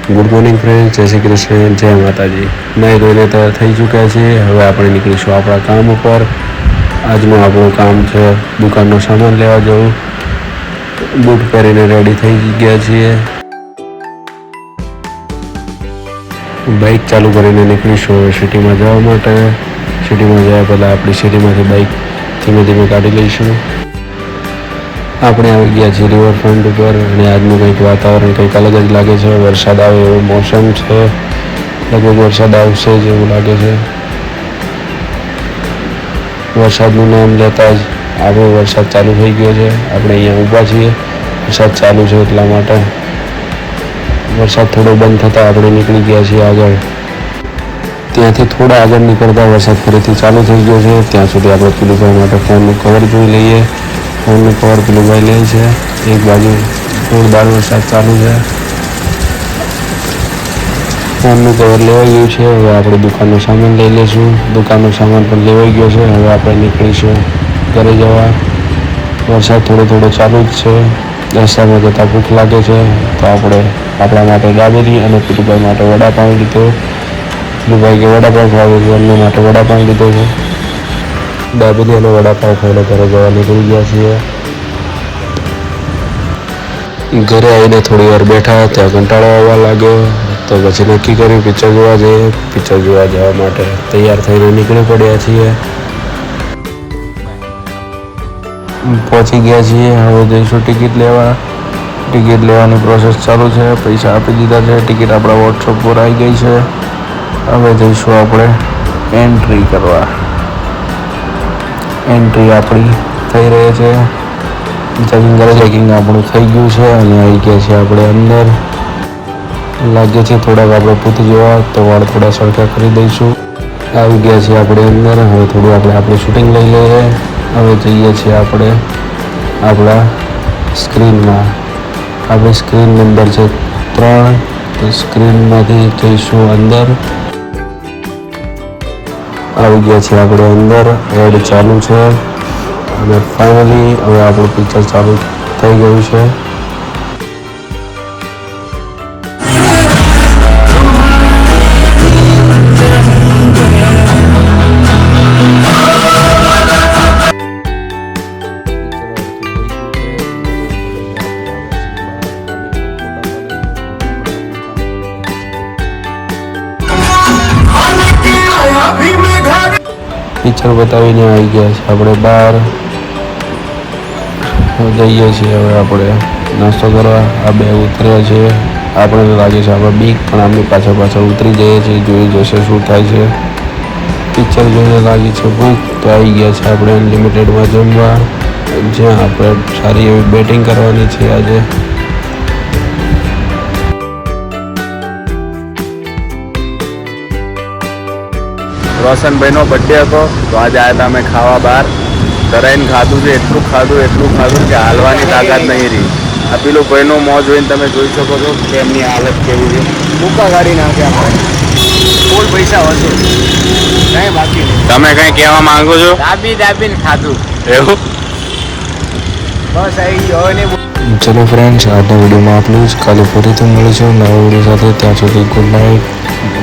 Good morning friend, જય શ્રી કૃષ્ણ, જય માતાજી. નહીં ધોઈને તૈયાર થઈ ચૂક્યા છીએ. હવે આપણે નીકળીશું આપણા કામ ઉપર. આજનું આપણું કામ છે દુકાનનો સામાન લેવા જવું. બૂટ પહેરીને રેડી થઈ ગયા છીએ. બાઇક ચાલુ કરીને નીકળીશું હવે સિટીમાં જવા માટે. સિટીમાં જવા પહેલાં આપણી સિટીમાંથી બાઇક ધીમે ધીમે કાઢી લઈશું. આપણે આવી ગયા છીએ રિવરફ્રન્ટ ઉપર અને આજનું કંઈક વાતાવરણ કંઈક અલગ જ લાગે છે. વરસાદ આવે એવો મોસમ છે. લગભગ વરસાદ આવશે જ એવું લાગે છે. વરસાદનું નામ લેતા જ આપણો વરસાદ ચાલુ થઈ ગયો છે. આપણે અહીંયા ઊભા છીએ, વરસાદ ચાલુ છે એટલા માટે. વરસાદ થોડો બંધ થતાં આપણે નીકળી ગયા છીએ આગળ. ત્યાંથી થોડા આગળ નીકળતા વરસાદ ફરીથી ચાલુ થઈ ગયો છે. ત્યાં સુધી આપણે પીલુભાઈ માટે ફોનનું કવર જોઈ લઈએ. ફોનનું કવર પીલુભાઈ લે છે. એક બાજુ જોરદાર વરસાદ ચાલુ છે. ફોનનું કવર લેવાઈ ગયું છે. હવે આપણે દુકાનનો સામાન લઈ લઈશું. દુકાનનો સામાન પણ લેવાઈ ગયો છે. હવે આપણે નીકળીશું ઘરે જવા. વરસાદ થોડો થોડો ચાલુ જ છે. રસ્તામાં જતાં ભૂખ લાગે છે તો આપણે આપણા માટે દાબેલી અને પીલુભાઈ માટે વડાપાઉં લીધો. પીલુભાઈ કે વડાપાઉં ખાવે છે, એમના માટે વડાપાઉં લીધો છે. દાબેલી અને વડાપાઉં ખાઈને ઘરે જવા નીકળી ગયા છીએ. ઘરે આવીને થોડી વાર બેઠા, ત્યાં કંટાળો આવવા લાગ્યો તો પછી નક્કી કર્યું પિક્ચર જોવા જઈએ. પિક્ચર જોવા જવા માટે તૈયાર થઈને નીકળી પડ્યા છીએ. પહોંચી ગયા છીએ. હવે જઈશું ટિકિટ લેવા. ટિકિટ લેવાની પ્રોસેસ ચાલુ છે. પૈસા આપી દીધા છે. ટિકિટ આપણા વોટ્સઅપ પર આવી ગઈ છે. હવે જઈશું આપણે એન્ટ્રી કરવા. એન્ટ્રી આપણી થઈ રહી છે. ચેકિંગ આપણું થઈ ગયું છે અને આવી ગયા છે આપણે અંદર. લાગે છે થોડાક આપણે પૂછી જોવા તો વાળ થોડા સરખા કરી દઈશું. આવી ગયા છીએ આપણે અંદર. હવે થોડું આપણે શૂટિંગ લઈ લઈએ. હવે જઈએ છીએ આપણે આપણા સ્ક્રીનમાં. આપણી સ્ક્રીન નંબર છે 3. તો સ્ક્રીનમાંથી જઈશું અંદર. આવી ગયા છીએ આપણે અંદર. એડ ચાલુ છે અને ફાઇનલી હવે આપણું પિક્ચર ચાલુ થઈ ગયું છે. પિક્ચર બતાવીને આવી ગયા છે આપણે બહાર. જઈએ છીએ હવે આપણે નાસ્તો કરવા. આ બે ઉતર્યા છે. આપણે લાગે છે આપણે બીક, પણ આમની પાછળ ઉતરી જઈએ છીએ. જોઈ જશે શું થાય છે. પિક્ચર જોઈને લાગી છે ભૂખ તો આવી ગયા છે આપણે અનલિમિટેડમાં જમવા, જ્યાં આપણે સારી એવી બેટિંગ કરવાની છે આજે. રોશનભાઈનો બર્થડે હતો તો આજે આવ્યા હતા અમે ખાવા બહાર. ધરાઈને ખાધું છે, એટલું ખાધું કે હાલવાની તાકાત નહીં રહી. આ પેલું ભાઈનો મોં જોઈને તમે જોઈ શકો છો કે એમની હાલત કેવી છે. ટૂંકા કાઢી નાખ્યા આપણે. ફૂલ પૈસા વસૂલ, કંઈ બાકી નહીં. તમે કંઈ કહેવા માંગો છો? દાબીને ખાધું એવું બસ આવી ગયો નહીં. ચલો ફ્રેન્ડ્સ, આજના વિડીયોમાં આટલું જ. કાલે ફરીથી મળીશું નવા વિડીયો સાથે. ત્યાં સુધી ગુડ નાઇટ,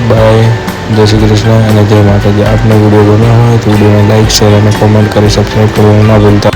બાય, જય શ્રી કૃષ્ણ અને જય માતાજી. આપનો વિડીયો ગમ્યો હોય તો વિડીયોને લાઇક, શેર અને કોમેન્ટ કરી સબસ્ક્રાઈબ કરવાનું ના ભૂલતા.